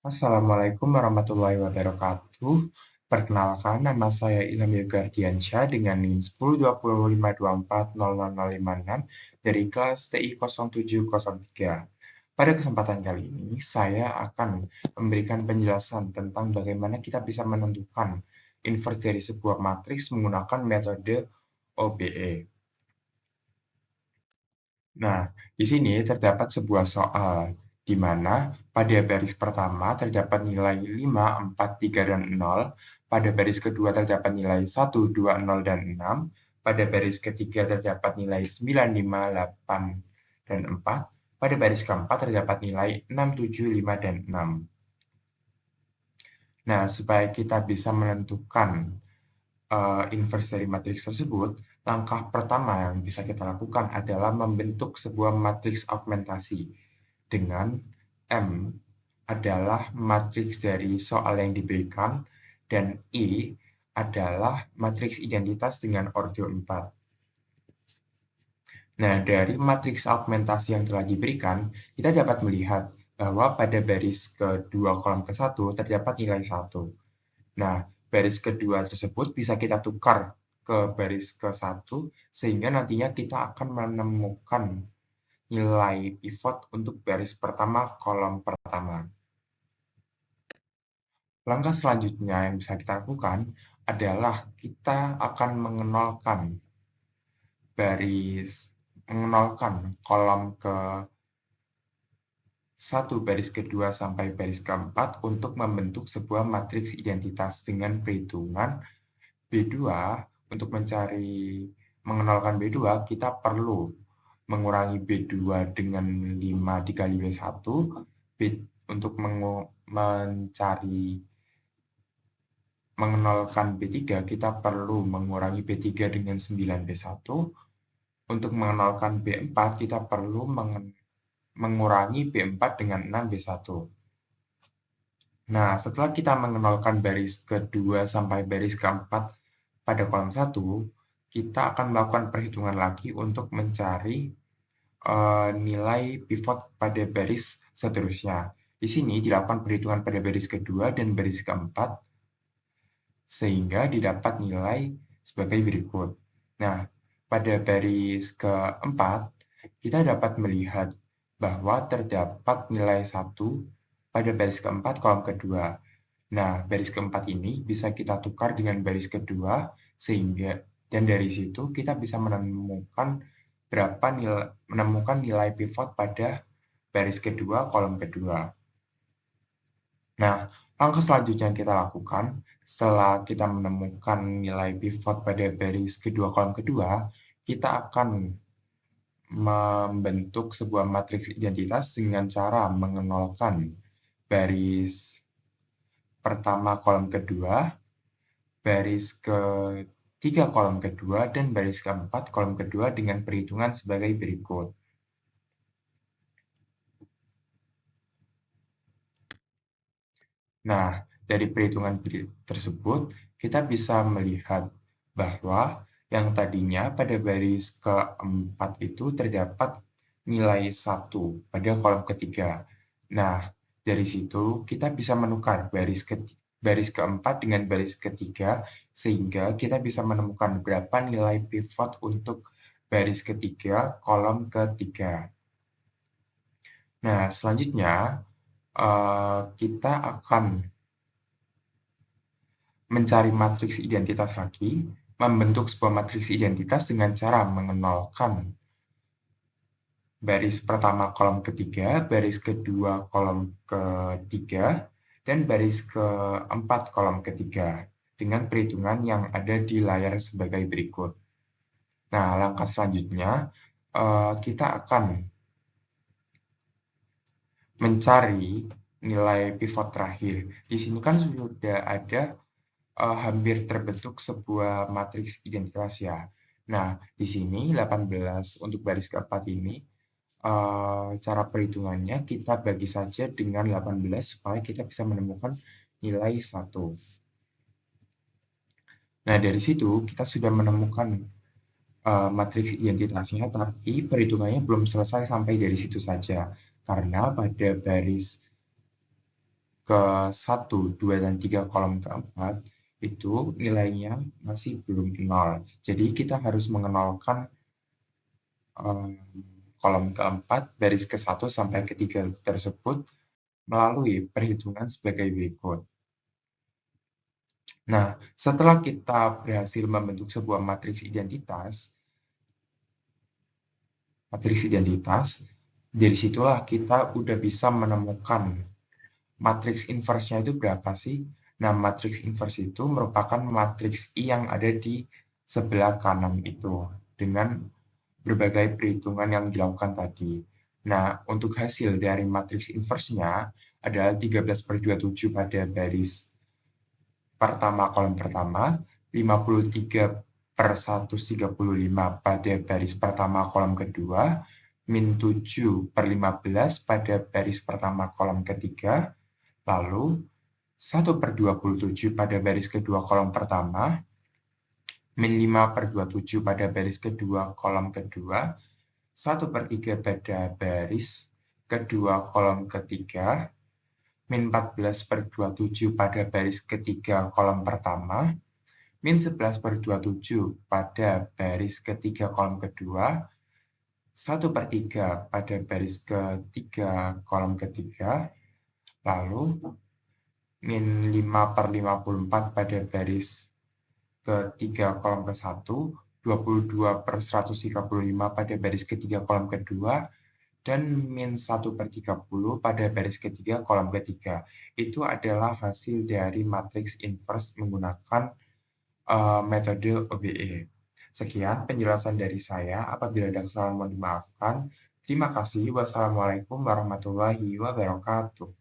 Assalamualaikum warahmatullahi wabarakatuh. Perkenalkan, nama saya Ilham Yogardiansyah dengan NIM 10.20.524.00056 dari kelas TI 0703. Pada kesempatan kali ini, saya akan memberikan penjelasan tentang bagaimana kita bisa menentukan inverse dari sebuah matriks menggunakan metode OBE. Nah, di sini terdapat sebuah soal, di mana pada baris pertama terdapat nilai 5, 4, 3, dan 0, pada baris kedua terdapat nilai 1, 2, 0, dan 6, pada baris ketiga terdapat nilai 9, 5, 8, dan 4, pada baris keempat terdapat nilai 6, 7, 5, dan 6. Nah, supaya kita bisa menentukan inverse dari matriks tersebut, langkah pertama yang bisa kita lakukan adalah membentuk sebuah matriks augmentasi dengan M adalah matriks dari soal yang diberikan dan E adalah matriks identitas dengan ordo 4. Nah, dari matriks augmentasi yang telah diberikan, kita dapat melihat bahwa pada baris kedua kolom ke-1 terdapat nilai 1. Nah, baris kedua tersebut bisa kita tukar ke baris ke-1 sehingga nantinya kita akan menemukan nilai pivot untuk baris pertama kolom pertama. Langkah selanjutnya yang bisa kita lakukan adalah kita akan mengenolkan kolom ke 1 baris kedua sampai baris keempat untuk membentuk sebuah matriks identitas dengan perhitungan B2. Untuk mengenalkan B2, kita perlu mengurangi B2 dengan 5 dikali B1. Untuk mengenalkan B3, kita perlu mengurangi B3 dengan 9 B1. Untuk mengenalkan B4, kita perlu mengurangi B4 dengan 6 B1. Nah, setelah kita mengenalkan baris kedua sampai baris keempat pada kolom 1, kita akan melakukan perhitungan lagi untuk mencari nilai pivot pada baris seterusnya. Di sini dilakukan perhitungan pada baris kedua dan baris keempat, sehingga didapat nilai sebagai berikut. Nah, pada baris keempat, kita dapat melihat bahwa terdapat nilai 1 pada baris keempat kolom kedua. Nah, baris keempat ini bisa kita tukar dengan baris kedua, dan dari situ kita bisa menemukan nilai pivot pada baris kedua kolom kedua. Nah, langkah selanjutnya yang kita lakukan setelah kita menemukan nilai pivot pada baris kedua kolom kedua, kita akan membentuk sebuah matriks identitas dengan cara mengenolkan baris pertama kolom kedua, baris ketiga kolom kedua, dan baris keempat kolom kedua dengan perhitungan sebagai berikut. Nah, dari perhitungan tersebut, kita bisa melihat bahwa yang tadinya pada baris keempat itu terdapat nilai 1 pada kolom ketiga. Nah, dari situ kita bisa menukar baris keempat dengan baris ketiga, sehingga kita bisa menemukan berapa nilai pivot untuk baris ketiga kolom ketiga. Nah, selanjutnya kita akan mencari matriks identitas lagi, membentuk sebuah matriks identitas dengan cara mengenalkan baris pertama kolom ketiga, baris kedua kolom ketiga, dan baris keempat kolom ketiga dengan perhitungan yang ada di layar sebagai berikut. Nah, langkah selanjutnya kita akan mencari nilai pivot terakhir. Di sini kan sudah ada hampir terbentuk sebuah matriks identitas ya. Nah, di sini 18 untuk baris keempat ini, cara perhitungannya kita bagi saja dengan 18 supaya kita bisa menemukan nilai 1. Nah, dari situ kita sudah menemukan matriks identitasnya, tapi perhitungannya belum selesai sampai dari situ saja. Karena pada baris ke 1, 2, dan 3 kolom keempat, itu nilainya masih belum 0. Jadi kita harus mengenalkan kolom keempat, baris ke-1 sampai ke-3 tersebut melalui perhitungan sebagai berikut. Nah, setelah kita berhasil membentuk sebuah matriks identitas, dari situlah kita udah bisa menemukan matriks inverse-nya itu berapa sih? Nah, matriks inverse itu merupakan matriks I yang ada di sebelah kanan itu dengan berbagai perhitungan yang dilakukan tadi. Nah, untuk hasil dari matriks inverse-nya adalah 13/27 pada baris pertama kolom pertama, 53/135 pada baris pertama kolom kedua, min 7/15 pada baris pertama kolom ketiga, lalu 1/27 pada baris kedua kolom pertama, min 5/27 pada baris kedua kolom kedua, 1/3 pada baris kedua kolom ketiga, min 14/27 pada baris ketiga kolom pertama, min 11/27 pada baris ketiga kolom kedua, 1/3 pada baris ketiga kolom ketiga, lalu min 5/54 pada baris ketiga kolom ke-1, 22/135 pada baris ketiga kolom kedua, dan min 1/30 pada baris ketiga kolom ketiga. Itu adalah hasil dari matriks inverse menggunakan metode OBE. Sekian penjelasan dari saya. Apabila ada kesalahan mohon dimaafkan. Terima kasih. Wassalamualaikum warahmatullahi wabarakatuh.